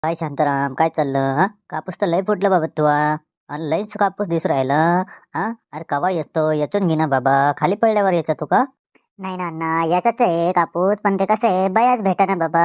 काय शांताराम, काय चाललं हा? कापूस तर लय फुटलं बाबा तू आणि लयच कापूस दिसू राहिला. हा, अरे कवा येतो यातून घे ना बाबा, खाली पडल्यावर याचा तू का? नाही ना अण्णा, याचाच आहे कापूस, पण ते कसं आहे बयाच भेटा ना बाबा.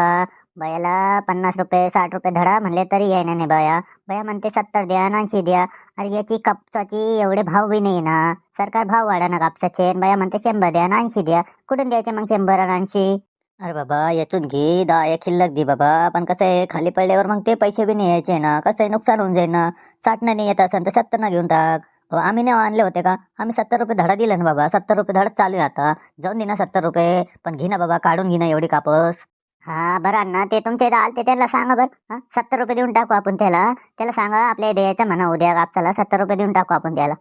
बयाला 50 रुपये 60 रुपये धडा म्हणले तरी येईना नाही बया. बया म्हणते 70 द्या 80 द्या. अरे याची कापसाची एवढे भाव बी नाही ना. सरकार भाव वाढा ना कापसाचे, आणि बया म्हणते 100 द्या 80 द्या. कुठून द्यायचे मग 100 आणि 80? अरे बाबा यातून घे, 10 एक शिल्लक दे बाबा. पण कसं आहे खाली पडल्यावर मग ते पैसे बी नाही यायचे ना, कसं आहे नुकसान होऊन जाईल ना. 60 नाही येत असेल तर 70 ना घेऊन टाक. आम्ही नाही आणले होते का? आम्ही 70 रुपये धडा दिला ना बाबा, 70 रुपये धडा चालू आहे आता. जाऊन दे ना 70 रुपये, पण घे ना बाबा, काढून घे ना एवढी कापस. हा बरं अण्णा, ते तुमच्या इथं आलते त्याला सांगा बरं. हा, 70 रुपये देऊन टाकू आपण त्याला. त्याला सांगा आपल्या द्यायचं म्हणा, उद्या कापसाला 70 रुपये देऊन टाकू आपण त्याला.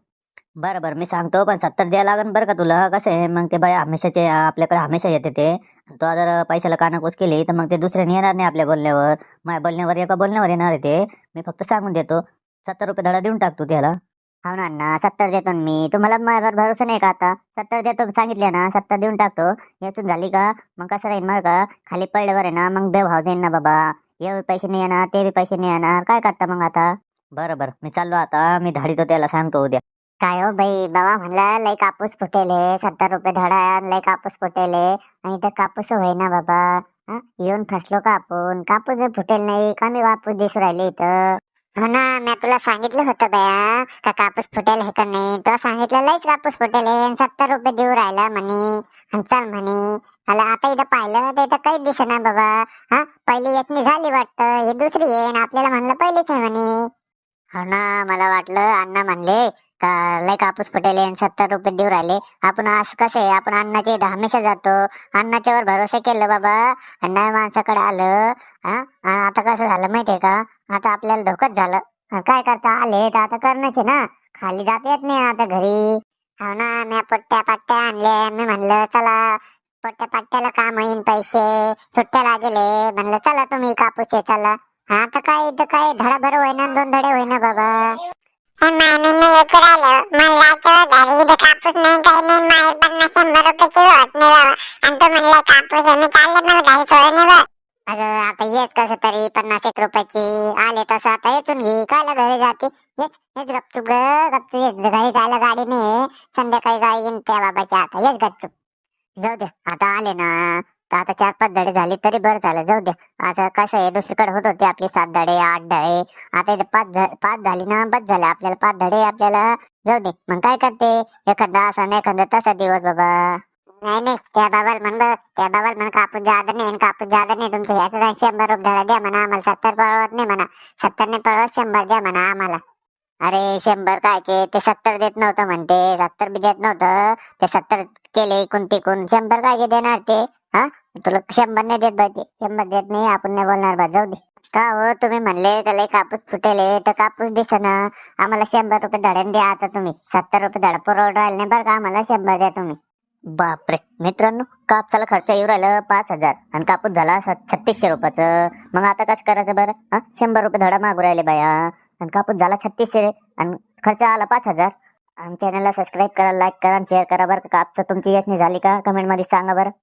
बरं बरं, मी सांगतो, पण 70 द्यायला लागेल बरं का तुला. कसं आहे मग ते बाय हमेशाचे आपल्याकडे हमेशा येते ते. तो जर पैशाला कानाकूस केली तर मग ते दुसऱ्याने येणार नाही आपल्या बोलण्यावर. माझ्या बोलण्यावर एका बोलण्यावर येणार आहे ते. मी फक्त सांगून देतो, 70 रुपये धडा देऊन टाकतो त्याला. हो ना अण्णा, 70 देतो ना मी. तुम्हाला माझ्यावर भरोसा नाही का आता? 70 देतो सांगितले ना, 70 देऊन टाकतो. यातून झाली का मग कसं राहील मार का, खाली पडल्यावर आहे ना मग बेभाव देईन ना बाबा. हे पैसे नाही येणार, ते बी पैसे नाही येणार, काय करता मग आता? बरं बरं, मी चाललो आता. मी धाडीतो त्याला, सांगतो उद्या. काय हो बाई, बाबा म्हणला लय कापूस फुटेले, 70 रुपये धडा लय कापूस फुटेले. आणि तर कापूस होईना बाबा. हा, येऊन फसलो का आपण? कापूस जर फुटेल नाही का, मी कापूस दिसू राहिले इथं. हो ना, मी तुला सांगितलं होतं बया का कापूस फुटेल हे का नाही. तुला सांगितलं लयच कापूस फुटेल 70 रुपये देऊ राहिला म्हणे. आणि चल म्हणे. आला आता इथं पाहिलं तर इथं काहीच दिसेना बाबा. हा, पहिली येतनी झाली वाटतं, हे दुसरी येईन, आपल्याला म्हणलं पहिलीच आहे म्हणे. हो ना, मला वाटलं अण्णा म्हणले का लय कापूस फुटेले आणि 70 रुपये देऊ राहिले. आपण असं कसं आहे, आपण अण्णाच्या इथं हमेशा जातो. अण्णाच्यावर भरोसा केलं बाबा, अण्णा माणसाकडे आलं. हा, आता कसं झालं माहितीये का, आता आपल्याला धोकंच झालं. काय करता, आले तर आता करण्याचे ना. खाली जाता येत नाही आता घरी. हो ना, मी पट्ट्या पट्ट्या आणले. मी म्हणलं चला पट्ट्या पट्ट्याला काम येईन, पैसे सुट्ट्या लागेले. म्हणलं चला तुम्ही कापूस चला. आता काय इथं काय धडा भर होईना, 2 धडे होईना बाबा. मामीने येत राहिलं म्हणलं घरी इथं कापूस नाही काही नाही, माहेर 50 100 रुपये किलो होत नाही बाबा. आणि तो म्हणलं कापूस आहे, मी चालले मला घरी सोडून बा. अगं आता येच कसं तरी 50 1 रुपयाची आले तसं आता येतून घे, कायला घरी जाते. हेच हेच गपचूप ग, गपचूप येत घरी जायला गाडी नाही. संध्याकाळी गाडी येईन त्या बाबाच्या, आता हेच गपचूप. जाऊ दे आता आले ना, तर आता 4 5 धडे झाले तरी बरं झालं. जाऊ दे. आता कसं आहे, दुसरीकडे होत होते आपले 7 धडे 8 धडे. आता इथे 5 झाली ना, बस झाले आपल्याला 5 धडे आपल्याला. जाऊ दे मग काय करते, एखादा असा नाही एखादा तसा दिवस बाबा. नाही नाही, त्या बाबाला म्हण बरं, त्या बाबाला म्हण कापूस जादा नाही आणि कापूस जादा नाही तुमचं, ह्याचा 100 रुपये धडा द्या म्हणा आम्हाला. 70 पळवत नाही म्हणा, 70 नाही पळवत, 100 द्या म्हणा आम्हाला. अरे 100 कायचे, ते 70 देत नव्हतं म्हणते, 70 बी देत नव्हतं. ते 70 केले इकून तिकून, 100 कायचे देणार ते. हा, तुला 100 नाही देत बाई, ते 100 देत नाही, आपण नाही बोलणार बा. जाऊ दे. का हो, तुम्ही म्हणले का लय कापूस फुटेले तर कापूस दिसना. आम्हाला 100 रुपये धड्याने द्या आता तुम्ही. 70 रुपये धडा पुरवून राहिले नाही बरं का, आम्हाला 100 द्या तुम्ही. बापरे मित्रांनो, कापसाला खर्च येऊ राहिलं 5,000 आणि कापूस झाला 3600 रुपयाचं. मग आता कसं करायचं बरं? हा, 100 रुपये धडा मागू राहिले बाया आणि कापूस झाला 3600 आणि खर्च आला 5,000. आमच्या चॅनलला सबस्क्राईब करा, लाईक करा आणि शेअर करा बरं का. कापसा तुमची यत्नी झाली का, कमेंट मध्ये सांगा बरं.